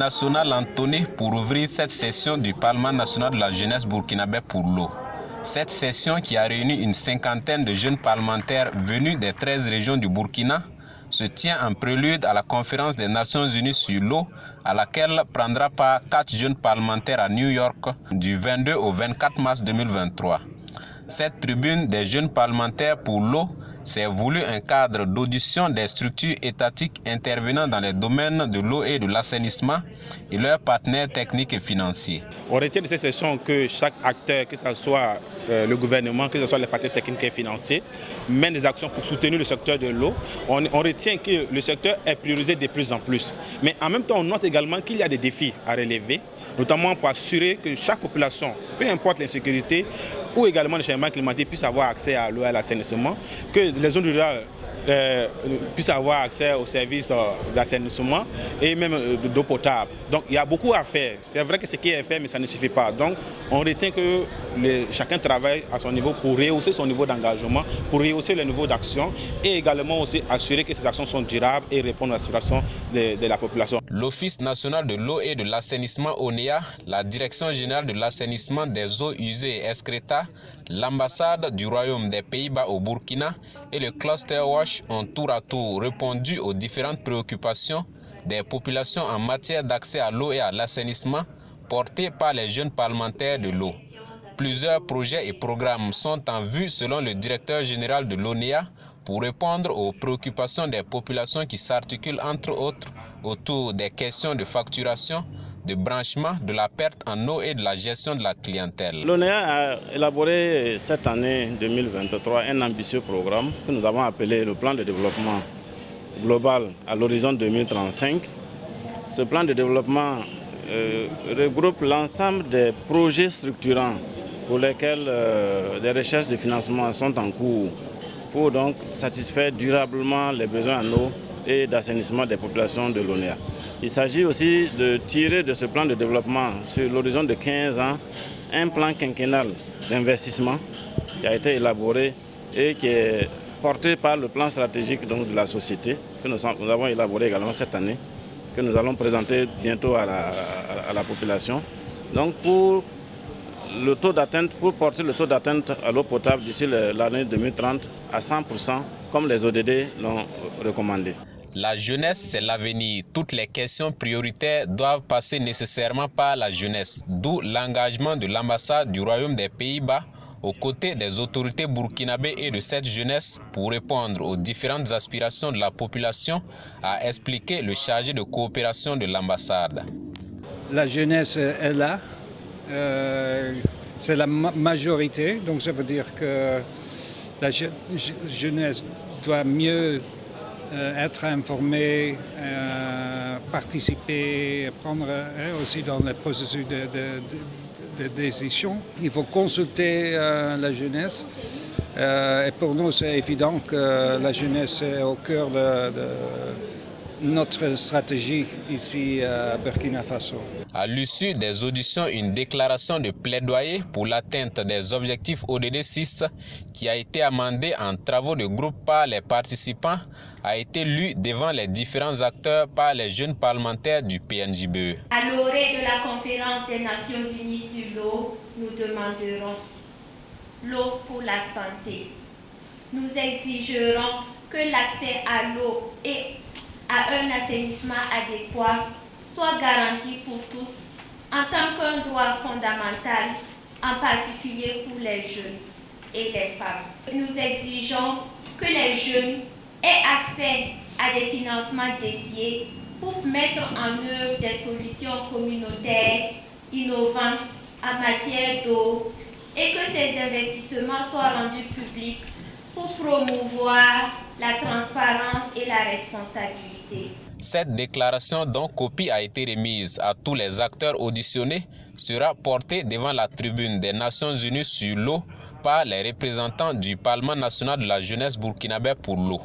national entonné pour ouvrir cette session du Parlement national de la jeunesse burkinabé pour l'eau. Cette session qui a réuni une cinquantaine de jeunes parlementaires venus des 13 régions du Burkina se tient en prélude à la conférence des Nations Unies sur l'eau à laquelle prendra part 4 jeunes parlementaires à New York du 22 au 24 mars 2023. Cette tribune des jeunes parlementaires pour l'eau s'est voulu un cadre d'audition des structures étatiques intervenant dans les domaines de l'eau et de l'assainissement et leurs partenaires techniques et financiers. On retient de cette session que chaque acteur, que ce soit le gouvernement, que ce soit les partenaires techniques et financiers, mène des actions pour soutenir le secteur de l'eau. On retient que le secteur est priorisé de plus en plus. Mais en même temps, on note également qu'il y a des défis à relever, notamment pour assurer que chaque population, peu importe l'insécurité ou également le changement climatique, puisse avoir accès à l'eau et à l'assainissement, que les zones rurales puissent avoir accès aux services d'assainissement et même d'eau potable. Donc il y a beaucoup à faire. C'est vrai que ce qui est fait, mais ça ne suffit pas. Donc on retient que chacun travaille à son niveau pour rehausser son niveau d'engagement, pour rehausser le niveau d'action et également aussi assurer que ces actions sont durables et répondent aux aspirations de la population. L'Office national de l'eau et de l'assainissement ONEA, la Direction générale de l'assainissement des eaux usées et excréta, l'ambassade du Royaume des Pays-Bas au Burkina et le Cluster Watch ont tour à tour répondu aux différentes préoccupations des populations en matière d'accès à l'eau et à l'assainissement portées par les jeunes parlementaires de l'eau. Plusieurs projets et programmes sont en vue selon le directeur général de l'ONEA pour répondre aux préoccupations des populations qui s'articulent entre autres autour des questions de facturation, de branchement, de la perte en eau et de la gestion de la clientèle. L'ONEA a élaboré cette année 2023 un ambitieux programme que nous avons appelé le plan de développement global à l'horizon 2035. Ce plan de développement regroupe l'ensemble des projets structurants pour lesquels des recherches de financement sont en cours pour donc satisfaire durablement les besoins en eau et d'assainissement des populations de l'ONEA. Il s'agit aussi de tirer de ce plan de développement sur l'horizon de 15 ans un plan quinquennal d'investissement qui a été élaboré et qui est porté par le plan stratégique donc, de la société que nous avons élaboré également cette année, que nous allons présenter bientôt à la population. Donc pour porter le taux d'atteinte à l'eau potable d'ici l'année 2030 à 100%, comme les ODD l'ont recommandé. La jeunesse, c'est l'avenir. Toutes les questions prioritaires doivent passer nécessairement par la jeunesse, d'où l'engagement de l'ambassade du Royaume des Pays-Bas aux côtés des autorités burkinabées et de cette jeunesse pour répondre aux différentes aspirations de la population, a expliqué le chargé de coopération de l'ambassade. La jeunesse est là, c'est la majorité, donc ça veut dire que la jeunesse doit mieux être informé, participer, prendre aussi dans le processus de décision. Il faut consulter la jeunesse. Et pour nous, c'est évident que la jeunesse est au cœur de notre stratégie ici à Burkina Faso. À l'issue des auditions, une déclaration de plaidoyer pour l'atteinte des objectifs ODD 6 qui a été amendée en travaux de groupe par les participants a été lue devant les différents acteurs par les jeunes parlementaires du PNJBE. À l'orée de la conférence des Nations Unies sur l'eau, nous demanderons l'eau pour la santé. Nous exigerons que l'accès à l'eau et à un assainissement adéquat soit garanti pour tous en tant qu'un droit fondamental, en particulier pour les jeunes et les femmes. Nous exigeons que les jeunes aient accès à des financements dédiés pour mettre en œuvre des solutions communautaires innovantes en matière d'eau et que ces investissements soient rendus publics pour promouvoir la transparence et la responsabilité. Cette déclaration dont copie a été remise à tous les acteurs auditionnés sera portée devant la tribune des Nations Unies sur l'eau par les représentants du Parlement national de la jeunesse burkinabé pour l'eau.